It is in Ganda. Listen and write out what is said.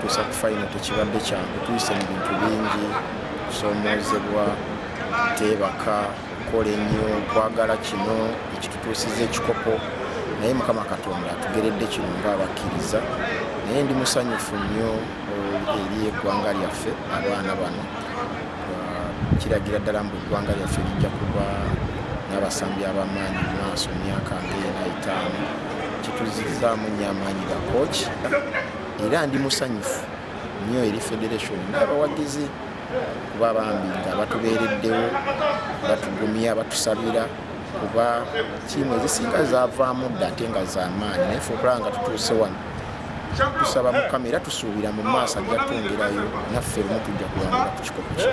okutuusa ku final tekibadde kyangu, tuyise mu bintu bingi, kusoomoozebwa, teebaka, kukola ennyo, kwagala kino ekitutuusiza ekikopo, naye Mukama Katonda atugeredde kino ng'abakkiriza. Naye ndi musanyufu nnyo eri eggwanga lyaffe, abaana bano kiragira ddala mbu eggwanga lyaffe lijja kuba n'abasambi ab'amaanyi mu maaso myaka ng'ena 5, kituzizaamu nnyo amaanyi ga kooki. Era ndi musanyufu nnyo eri federation n'abawagizi kuba bambi nga batubeereddewo, batugumya, batusabira, kuba ttiimu ezisinga zaavaamu dda ate nga z'amaanyi, naye ffe okulaba nga tutuuse wano tusaba Mukama era tusuubira mu maaso ajja twongerayo, naffe lumu tujja kulambula ku kikopo kino.